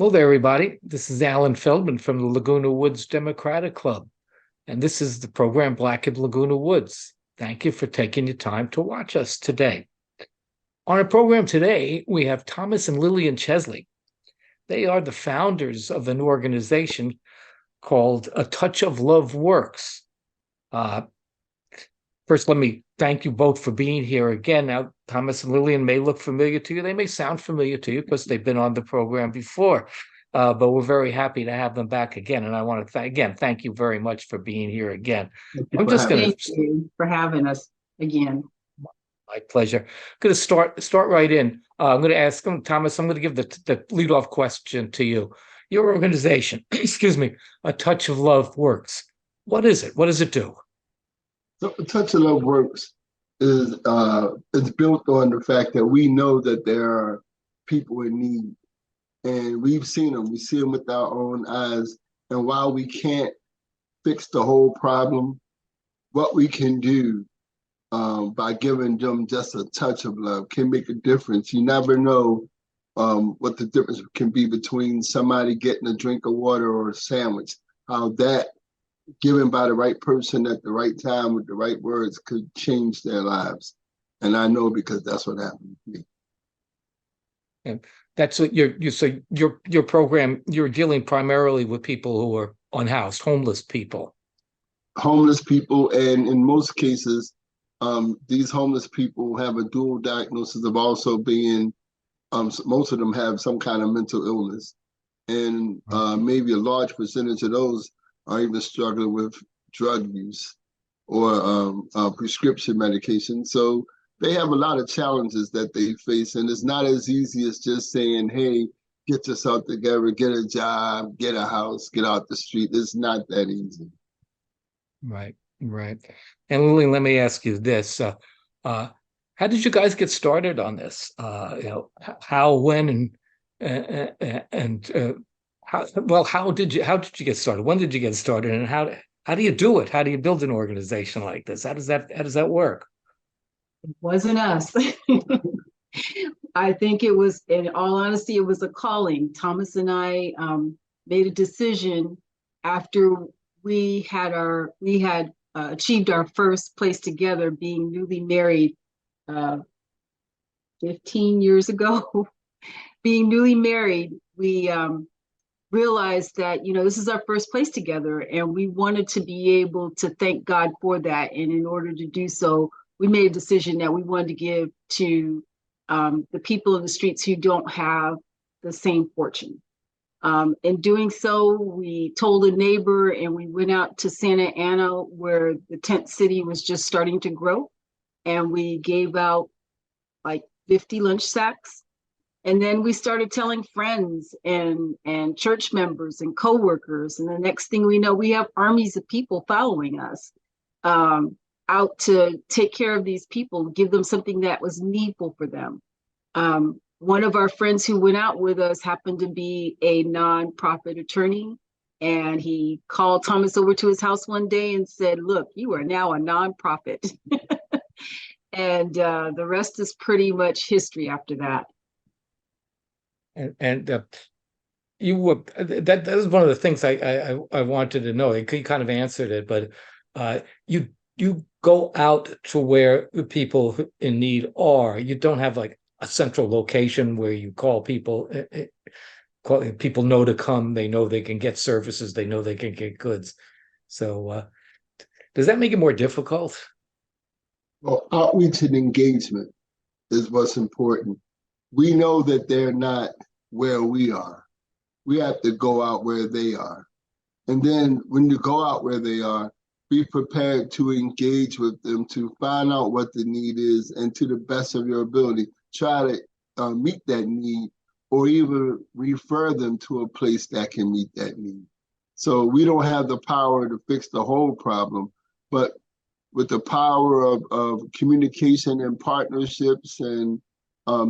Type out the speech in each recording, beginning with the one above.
Hello there, everybody. This is Alan Feldman from the Laguna Woods Democratic Club, and this is the program Black in Laguna Woods. Thank you for taking your time to watch us today. On our program today, we have Thomas and Lillian Chesley. They are the founders of an organization called A Touch of Love Works. First, let me thank you both for being here again. Now, Thomas and Lillian may look familiar to you. They may sound familiar to you because they've been on the program before, but we're very happy to have them back again. And I want to thank you very much for being here again. Thank you for having us again. My pleasure. I'm going to start right in. I'm going to ask them, Thomas, I'm going to give the leadoff question to you. Your organization, excuse me, A Touch of Love Works. What is it? What does it do? So A Touch of Love Works is built on the fact that we know that there are people in need, and we've seen them. We see them with our own eyes. And while we can't fix the whole problem, what we can do by giving them just a touch of love can make a difference. You never know what the difference can be between somebody getting a drink of water or a sandwich, how that given by the right person at the right time with the right words could change their lives. And I know because that's what happened to me. And that's what your program, you're dealing primarily with people who are unhoused, homeless people. Homeless people, and in most cases, these homeless people have a dual diagnosis of also being, most of them have some kind of mental illness. And maybe a large percentage of those are even struggling with drug use or prescription medication. So they have a lot of challenges that they face. And it's not as easy as just saying, hey, get yourself together, get a job, get a house, get out the street. It's not that easy. Right. And Lily, let me ask you this. How did you guys get started on this? How, when, and how did you get started? When did you get started? And how do you do it? How do you build an organization like this? How does that work? It wasn't us. I think it was, in all honesty, it was a calling. Thomas and I made a decision after we had achieved our first place together, being newly married 15 years ago. Being newly married, we realized that, this is our first place together, and we wanted to be able to thank God for that. And in order to do so, we made a decision that we wanted to give to the people in the streets who don't have the same fortune. In doing so, we told a neighbor, and we went out to Santa Ana, where the tent city was just starting to grow, and we gave out like 50 lunch sacks. And then we started telling friends and church members and coworkers. And the next thing we know, we have armies of people following us out to take care of these people, give them something that was needful for them. One of our friends who went out with us happened to be a nonprofit attorney. And he called Thomas over to his house one day and said, "Look, you are now a nonprofit." And the rest is pretty much history after that. And you were that is one of the things I wanted to know. You kind of answered it, but you go out to where the people in need are. You don't have like a central location where you call people. People know to come. They know they can get services. They know they can get goods. So does that make it more difficult? Well, outreach and engagement is what's important. We know that they're not where we are. We have to go out where they are. And then when you go out where they are, be prepared to engage with them, to find out what the need is, and to the best of your ability, try to meet that need, or even refer them to a place that can meet that need. So we don't have the power to fix the whole problem, but with the power of communication and partnerships and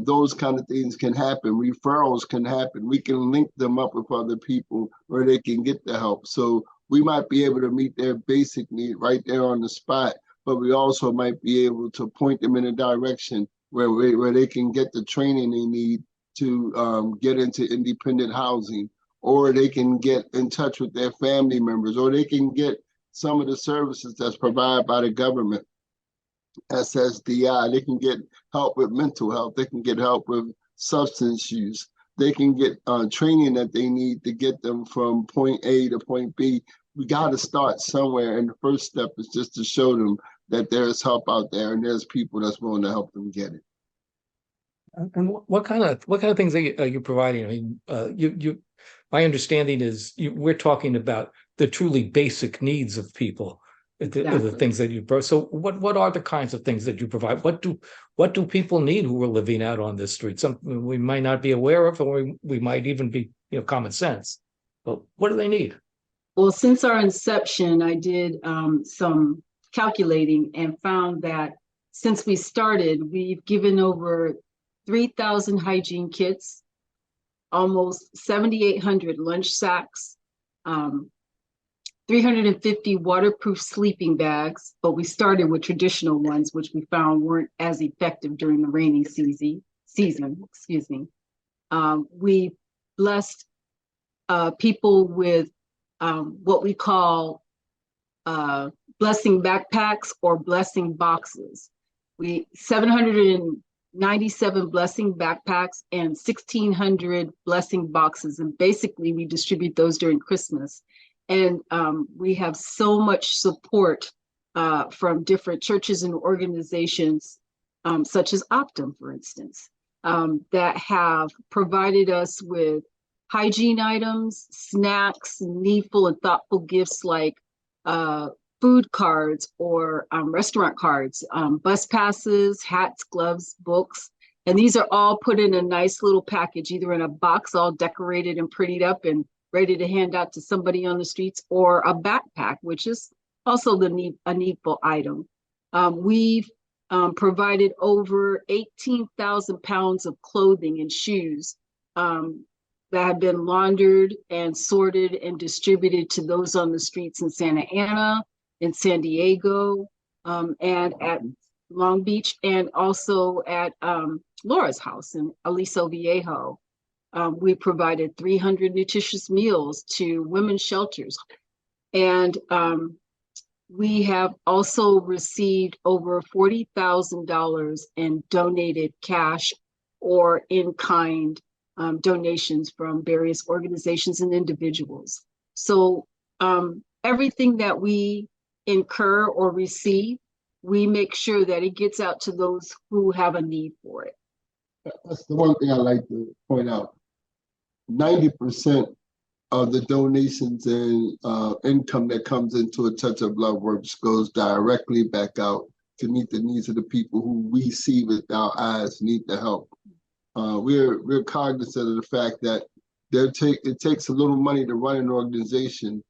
those kind of things can happen. Referrals can happen. We can link them up with other people where they can get the help. So we might be able to meet their basic need right there on the spot, but we also might be able to point them in a direction where they can get the training they need to get into independent housing, or they can get in touch with their family members, or they can get some of the services that's provided by the government, SSDI. They can get help with mental health. They can get help with substance use. They can get training that they need to get them from point A to point B. We got to start somewhere, and the first step is just to show them that there's help out there and there's people that's willing to help them get it. And what kind of things are you providing? I mean, my understanding is we're talking about the truly basic needs of people, the things that you provide. So what are the kinds of things that you provide? What do people need who are living out on this street? Something we might not be aware of, or we might even be, common sense. But what do they need? Well, since our inception, I did some calculating and found that since we started, we've given over 3,000 hygiene kits, almost 7,800 lunch sacks, 350 waterproof sleeping bags, but we started with traditional ones, which we found weren't as effective during the rainy season. We blessed people with what we call blessing backpacks or blessing boxes. 797 blessing backpacks and 1,600 blessing boxes. And basically we distribute those during Christmas. And we have so much support from different churches and organizations, such as Optum, for instance, that have provided us with hygiene items, snacks, needful and thoughtful gifts like food cards or restaurant cards, bus passes, hats, gloves, books. And these are all put in a nice little package, either in a box all decorated and prettied up and ready to hand out to somebody on the streets, or a backpack, which is also a needful item. We've provided over 18,000 pounds of clothing and shoes that have been laundered and sorted and distributed to those on the streets in Santa Ana, in San Diego, and at Long Beach, and also at Laura's house in Aliso Viejo. We provided 300 nutritious meals to women's shelters. And we have also received over $40,000 in donated cash or in-kind donations from various organizations and individuals. So everything that we incur or receive, we make sure that it gets out to those who have a need for it. That's the one thing I like to point out. 90% of the donations and income that comes into A Touch of Love Works goes directly back out to meet the needs of the people who we see with our eyes need the help. We're cognizant of the fact that it takes a little money to run an organization,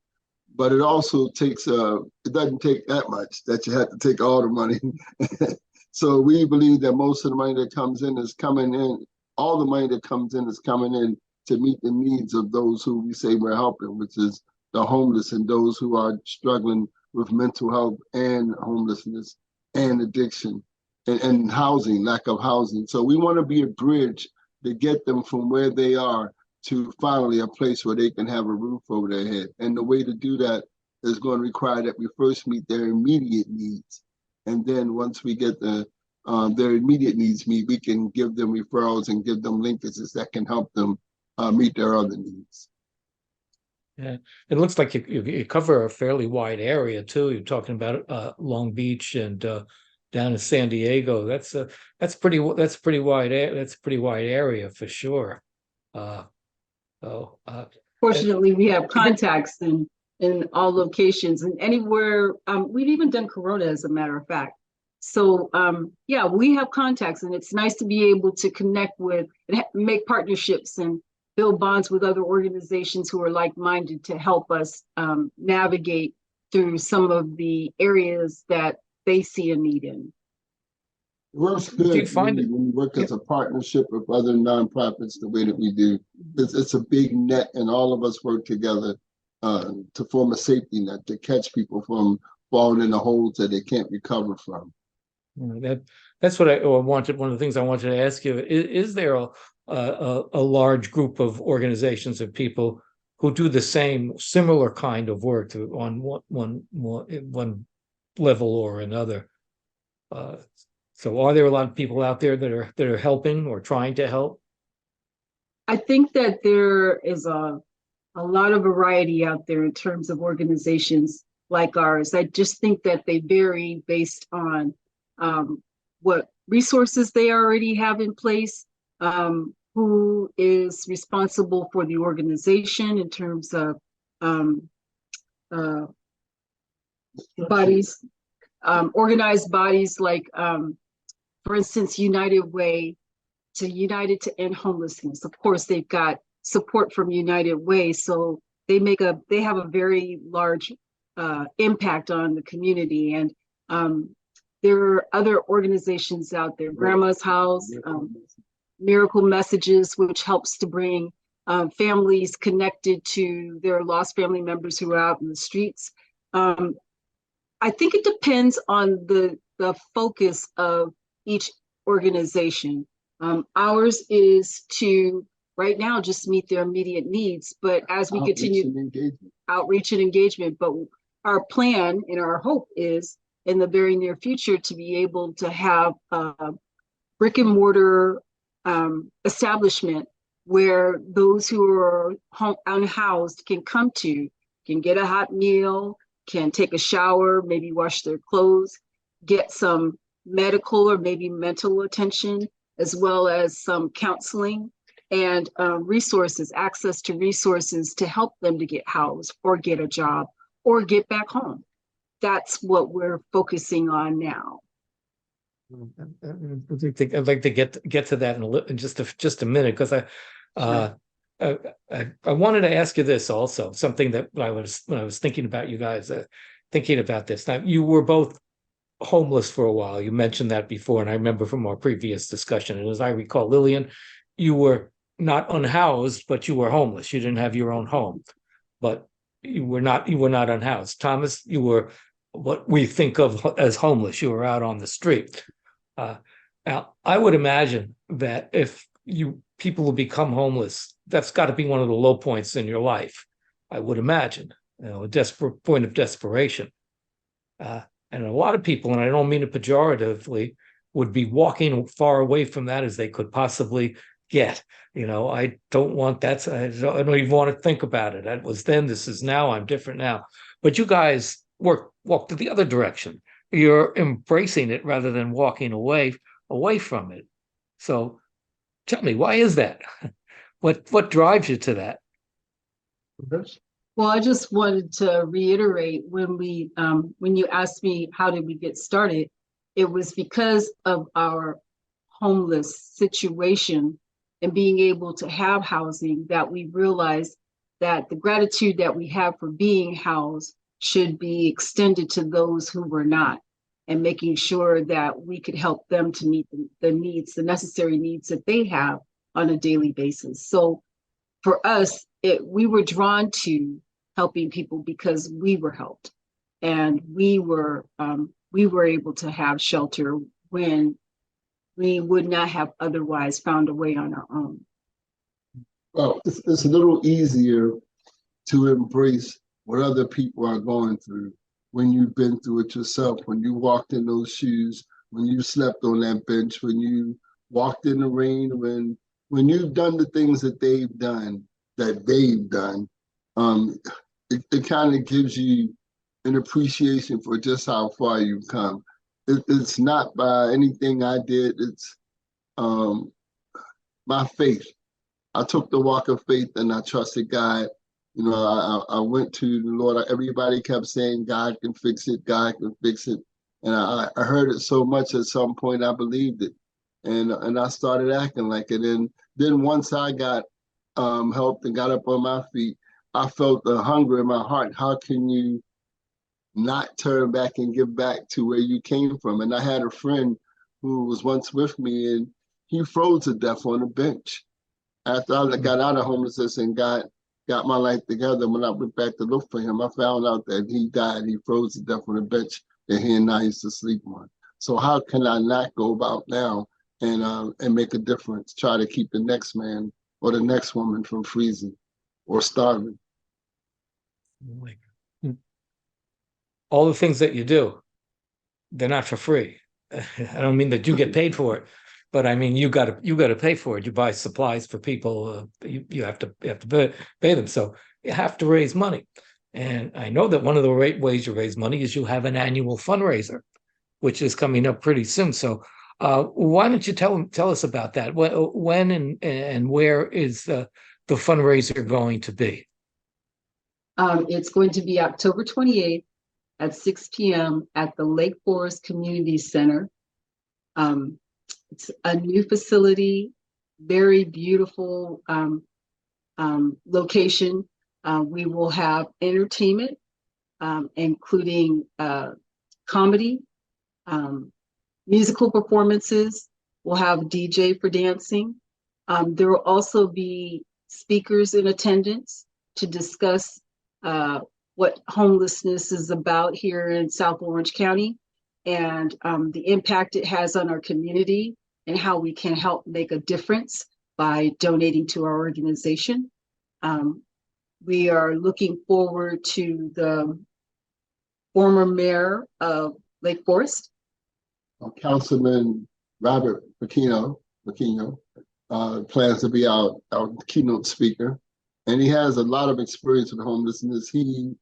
but it also takes it doesn't take that much that you have to take all the money. So we believe that most of the money that comes in is coming in. All the money that comes in is coming in to meet the needs of those who we say we're helping, which is the homeless and those who are struggling with mental health and homelessness and addiction and housing, lack of housing. So we want to be a bridge to get them from where they are to finally a place where they can have a roof over their head. And the way to do that is going to require that we first meet their immediate needs. And then once we get their immediate needs met, we can give them referrals and give them linkages that can help them meet their other needs. Yeah, it looks like you cover a fairly wide area too. You're talking about Long Beach and down in San Diego. That's pretty wide. That's a pretty wide area for sure. Fortunately, we have contacts in all locations and anywhere. We've even done Corona, as a matter of fact. So yeah, we have contacts, and it's nice to be able to connect with and make partnerships and build bonds with other organizations who are like-minded to help us navigate through some of the areas that they see a need in. It works good when you work as a partnership with other nonprofits the way that we do. It's a big net, and all of us work together to form a safety net to catch people from falling in the holes that they can't recover from. That's what I wanted. One of the things I wanted to ask you is there a large group of organizations of people who do the similar kind of work on one level or another. So are there a lot of people out there that are helping or trying to help? I think that there is a lot of variety out there in terms of organizations like ours. I just think that they vary based on what resources they already have in place, who is responsible for the organization in terms of bodies, organized bodies like, for instance, United to End Homelessness. Of course, they've got support from United Way, so they have a very large impact on the community. And there are other organizations out there, Grandma's House, Miracle Messages, which helps to bring families connected to their lost family members who are out in the streets. I think it depends on the focus of each organization. Ours is to right now just meet their immediate needs, but as we continue outreach and engagement, but our plan and our hope is in the very near future to be able to have a brick and mortar establishment where those who are unhoused can come to, can get a hot meal, can take a shower, maybe wash their clothes, get some medical or maybe mental attention, as well as some counseling and resources, access to resources to help them to get housed or get a job or get back home. That's what we're focusing on now. I'd like to get to that in just a minute, because I wanted to ask you this also, something that when I was thinking about you guys, thinking about this. Now, you were both homeless for a while. You mentioned that before, and I remember from our previous discussion. And as I recall, Lillian, you were not unhoused, but you were homeless. You didn't have your own home, but you were not unhoused. Thomas, you were what we think of as homeless. You were out on the street. Now, I would imagine that if people will become homeless, that's got to be one of the low points in your life. I would imagine, a desperate point of desperation. And a lot of people, and I don't mean it pejoratively, would be walking far away from that as they could possibly get. I don't want that. I don't even want to think about it. That was then, this is now, I'm different now. But you guys walk to the other direction. You're embracing it rather than walking away from it. So tell me, why is that? What drives you to that? Well, I just wanted to reiterate when you asked me how did we get started, it was because of our homeless situation and being able to have housing that we realized that the gratitude that we have for being housed should be extended to those who were not, and making sure that we could help them to meet the necessary needs that they have on a daily basis. So for us, we were drawn to helping people because we were helped, and we were able to have shelter when we would not have otherwise found a way on our own. Well, it's a little easier to embrace what other people are going through when you've been through it yourself, when you walked in those shoes, when you slept on that bench, when you walked in the rain, when you've done the things that they've done, it kind of gives you an appreciation for just how far you've come. It's not by anything I did. It's my faith. I took the walk of faith and I trusted God. I went to the Lord. Everybody kept saying, God can fix it. God can fix it. And I heard it so much at some point, I believed it. And I started acting like it. And then once I got helped and got up on my feet, I felt the hunger in my heart. How can you not turn back and give back to where you came from? And I had a friend who was once with me, and he froze to death on a bench. After I got out of homelessness and got my life together, when I went back to look for him, I found out that he died. He froze to death on a bench that he and I used to sleep on. So how can I not go about now and make a difference. Try to keep the next man or the next woman from freezing or starving. All the things that you do, they're not for free. I don't mean that you get paid for it, but I mean you got to pay for it. You buy supplies for people. You have to pay them. So you have to raise money. And I know that one of the ways you raise money is you have an annual fundraiser, which is coming up pretty soon. So why don't you tell us about that? When and where is the fundraiser going to be? It's going to be October 28th at 6 p.m. at the Lake Forest Community Center. It's a new facility, very beautiful location. We will have entertainment, including comedy, musical performances. We'll have DJ for dancing. There will also be speakers in attendance to discuss what homelessness is about here in South Orange County and the impact it has on our community and how we can help make a difference by donating to our organization. We are looking forward to the former mayor of Lake Forest, Councilman Robert Pequeno plans to be our keynote speaker, and he has a lot of experience with homelessness. He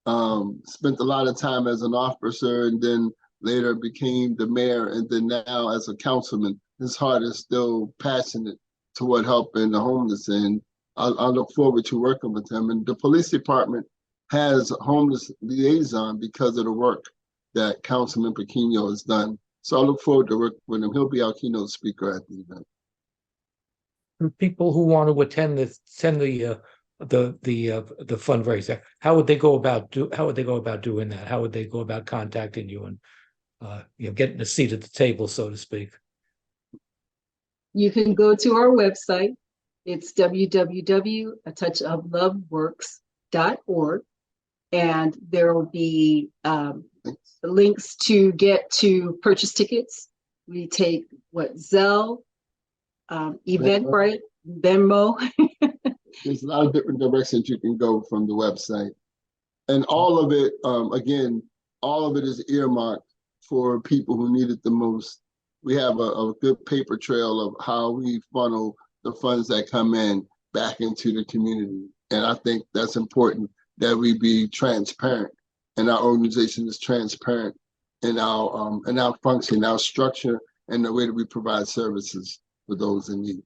spent a lot of time as an officer and then later became the mayor, and then now as a councilman. His heart is still passionate toward helping the homeless, and I look forward to working with him. And the police department has a homeless liaison because of the work that Councilman Pequeno has done. So I look forward to working with him. He'll be our keynote speaker at the event. For people who want to attend the fundraiser, how would they go about doing that? How would they go about contacting you and getting a seat at the table, so to speak? You can go to our website. It's www.atouchofloveworks.org, and there will be links to get to purchase tickets. We take Zelle, Eventbrite, Venmo. There's a lot of different directions you can go from the website. And all of it, again, all of it is earmarked for people who need it the most. We have a good paper trail of how we funnel the funds that come in back into the community. And I think that's important that we be transparent, and our organization is transparent in our function, our structure, and the way that we provide services for those in need.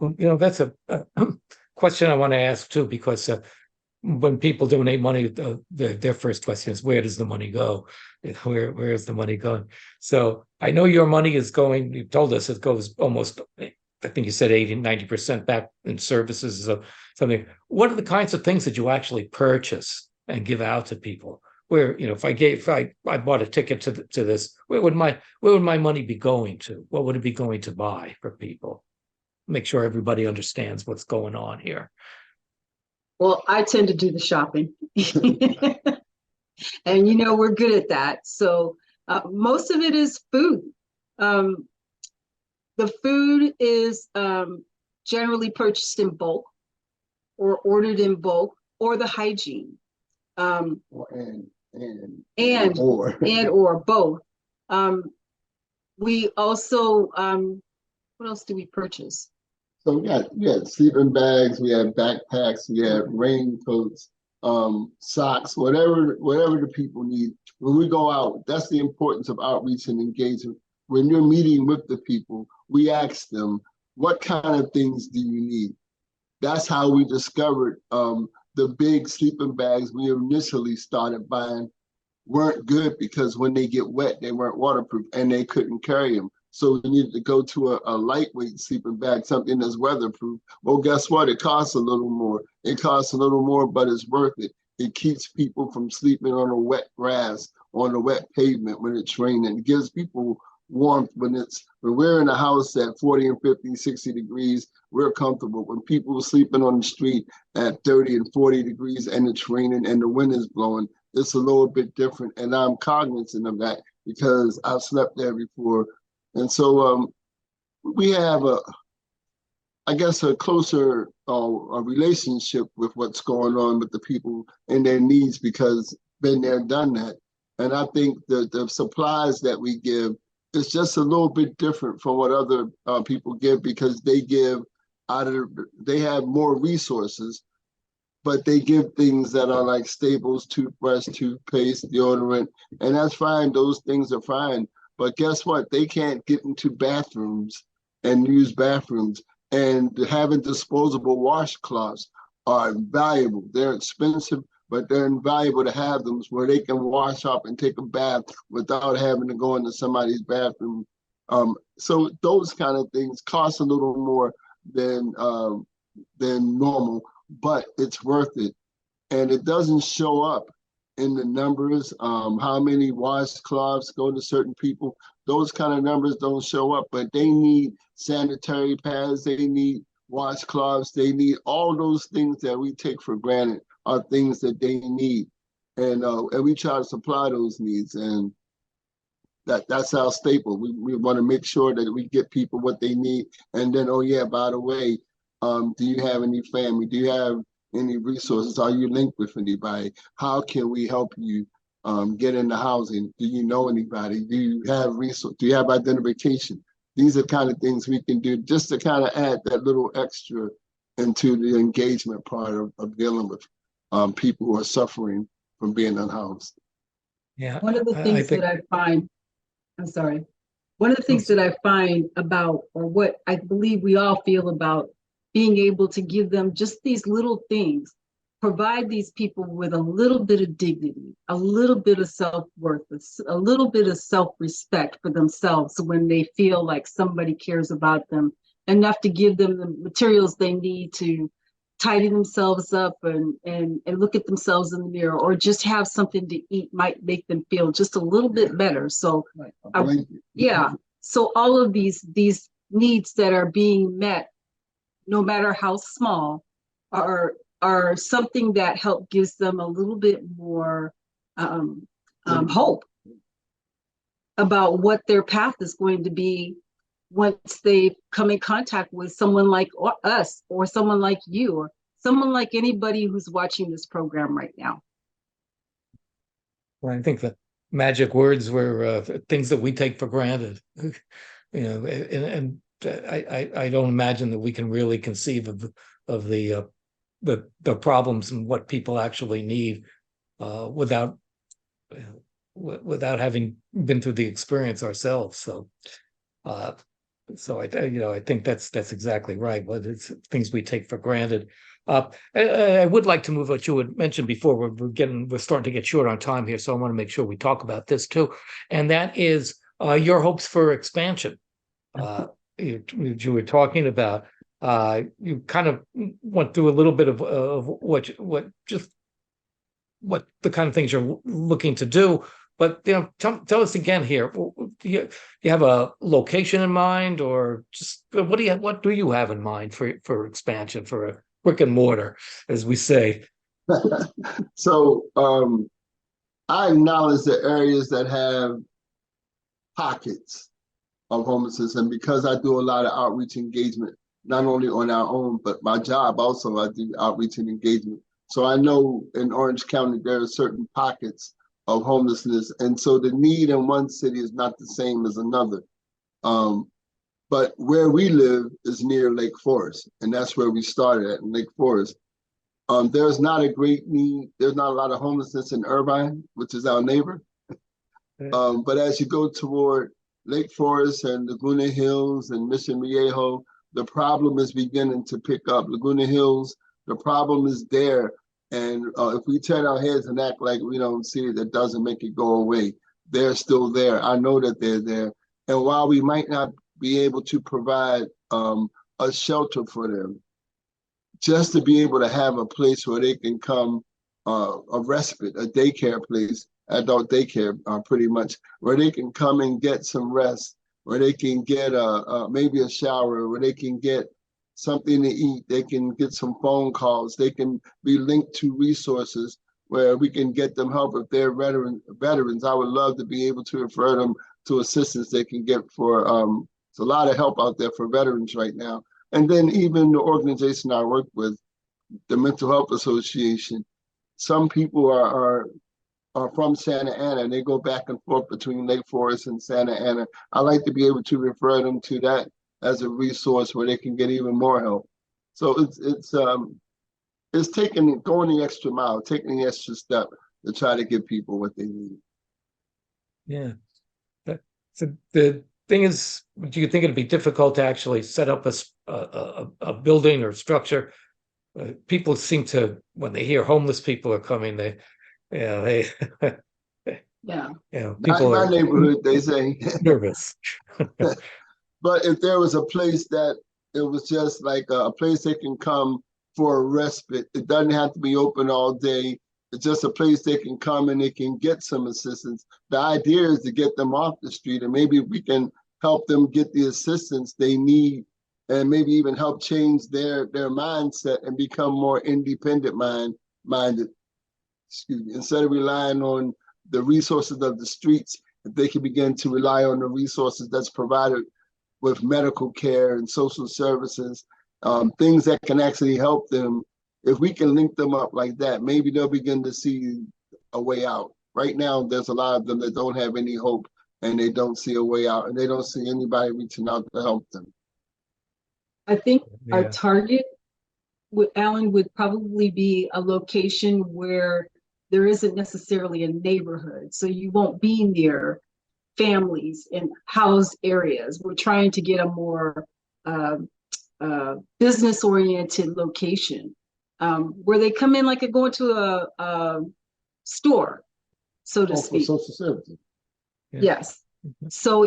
Well, that's a question I want to ask too, because when people donate money, their first question is, where does the money go? Where is the money going? So I know your money is going, you told us it goes almost, I think you said 80-90% back in services or something. What are the kinds of things that you actually purchase and give out to people? Where, if I bought a ticket to this, where would my money be going to? What would it be going to buy for people? Make sure everybody understands what's going on here. Well, I tend to do the shopping. And we're good at that. So most of it is food. The food is generally purchased in bulk or ordered in bulk, or the hygiene. And or both. We also, what else do we purchase? So we had sleeping bags, we had backpacks, we had raincoats, socks, whatever the people need. When we go out, that's the importance of outreach and engagement. When you're meeting with the people, we ask them, what kind of things do you need? That's how we discovered the big sleeping bags we initially started buying weren't good, because when they get wet, they weren't waterproof and they couldn't carry them. So we needed to go to a lightweight sleeping bag, something that's weatherproof. Well, guess what? It costs a little more. It costs a little more, but it's worth it. It keeps people from sleeping on the wet grass, on the wet pavement when it's raining. It gives people warmth when we're in a house at 40 and 50, 60 degrees, we're comfortable. When people are sleeping on the street at 30 and 40 degrees and it's raining and the wind is blowing, it's a little bit different. And I'm cognizant of that because I've slept there before. And so we have I guess, a closer a relationship with what's going on with the people and their needs because been there, done that. And I think the supplies that we give is just a little bit different from what other people give because they give they have more resources, but they give things that are like staples, toothbrush, toothpaste, deodorant, and that's fine. Those things are fine. But guess what? They can't get into bathrooms and use bathrooms. And having disposable washcloths are valuable. They're expensive, but they're invaluable to have them where they can wash up and take a bath without having to go into somebody's bathroom. So those kind of things cost a little more than normal, but it's worth it. And it doesn't show up in the numbers, how many washcloths go to certain people. Those kind of numbers don't show up, but they need sanitary pads, they need washcloths, they need all those things that we take for granted are things that they need. And we try to supply those needs. And that's our staple. We want to make sure that we get people what they need. And then, oh yeah, by the way, do you have any family? Do you have any resources? Are you linked with anybody? How can we help you get into housing? Do you know anybody? Do you have resource? Do you have identification? These are kind of things we can do just to kind of add that little extra into the engagement part of dealing with people who are suffering from being unhoused. Yeah, One of the I things think. that I find, I'm sorry, one of the things that I find about, or what I believe we all feel about being able to give them just these little things, provide these people with a little bit of dignity, a little bit of self-worth, a little bit of self-respect for themselves when they feel like somebody cares about them enough to give them the materials they need to tidy themselves up and look at themselves in the mirror, or just have something to eat might make them feel just a little bit better. So yeah, so all of these needs that are being met, no matter how small, are something that gives them a little bit more hope about what their path is going to be once they come in contact with someone like us, or someone like you, or someone like anybody who's watching this program right now. Well, I think the magic words were things that we take for granted, and I don't imagine that we can really conceive of the problems and what people actually need without having been through the experience ourselves. So I think that's exactly right. But it's things we take for granted. I would like to move what you had mentioned before. We're starting to get short on time here, so I want to make sure we talk about this too, and that is your hopes for expansion. You were talking about. You kind of went through a little bit of what the kind of things you're looking to do. But tell us again here. Do you have a location in mind, or just what do you have in mind for expansion, for a brick and mortar, as we say? So I acknowledge the areas that have pockets of homelessness, and because I do a lot of outreach engagement, not only on our own, but my job also, I do outreach and engagement. So I know in Orange County there are certain pockets of homelessness, and so the need in one city is not the same as another. But where we live is near Lake Forest, and that's where we started at, in Lake Forest. There's not a great need. There's not a lot of homelessness in Irvine, which is our neighbor. But as you go toward Lake Forest and Laguna Hills and Mission Viejo, the problem is beginning to pick up. Laguna Hills, the problem is there. And if we turn our heads and act like we don't see it, that doesn't make it go away. They're still there. I know that they're there. And while we might not be able to provide a shelter for them, just to be able to have a place where they can come, a respite, a daycare place, adult daycare, pretty much, where they can come and get some rest, where they can get maybe a shower, where they can get something to eat, they can get some phone calls, they can be linked to resources where we can get them help. If they're veterans, I would love to be able to refer them to assistance they can get for, it's a lot of help out there for veterans right now. And then even the organization I work with, the Mental Health Association, some people are from Santa Ana, and they go back and forth between Lake Forest and Santa Ana. I like to be able to refer them to that as a resource where they can get even more help. So it's going the extra mile, taking the extra step to try to give people what they need. Yeah. So the thing is, do you think it'd be difficult to actually set up a building or structure? People seem to, when they hear homeless people are coming, they Yeah. people Not in my are neighborhood, they say. nervous. But if there was a place that it was just like a place they can come for a respite, it doesn't have to be open all day. It's just a place they can come and they can get some assistance. The idea is to get them off the street, and maybe we can help them get the assistance they need, and maybe even help change their mindset and become more independent minded. Excuse me. Instead of relying on the resources of the streets, if they can begin to rely on the resources that's provided with medical care and social services, things that can actually help them. If we can link them up like that, maybe they'll begin to see a way out. Right now, there's a lot of them that don't have any hope, and they don't see a way out, and they don't see anybody reaching out to help them. I think our Yeah. target with Alan would probably be a location where there isn't necessarily a neighborhood. So you won't be near families in housed areas. We're trying to get a more business-oriented location where they come in like a going to a store, so to For speak. social services. Yeah. Yes. So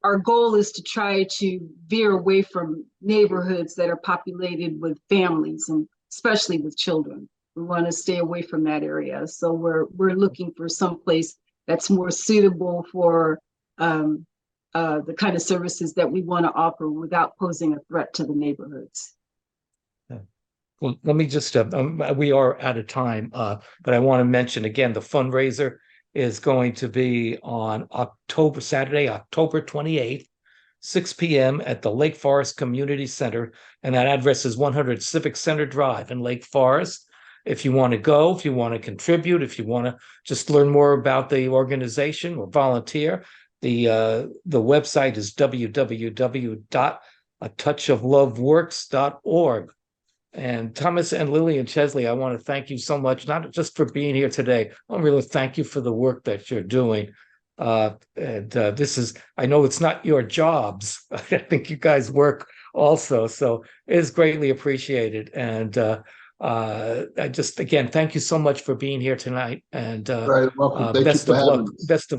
our goal is to try to veer away from neighborhoods that are populated with families, and especially with children. We want to stay away from that area. So we're looking for some place that's more suitable for the kind of services that we want to offer without posing a threat to the neighborhoods. Well, let me just, we are out of time, but I want to mention again, the fundraiser is going to be on Saturday, October 28th, 6 p.m. at the Lake Forest Community Center. And that address is 100 Civic Center Drive in Lake Forest. If you want to go, if you want to contribute, if you want to just learn more about the organization or volunteer, the website is www.atouchofloveworks.org. And Thomas and Lillian Chesley, I want to thank you so much, not just for being here today. I really thank you for the work that you're doing. This is, I know it's not your jobs. I think you guys work also, so it is greatly appreciated. And I just, again, thank you so much for being here tonight. And Very welcome. Thank you for having us. Best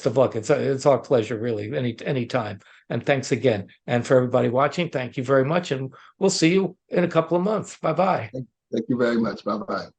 of luck. It's our pleasure, really, any time. And thanks again. And for everybody watching, thank you very much. And we'll see you in a couple of months. Bye-bye. Thank you very much. Bye-bye.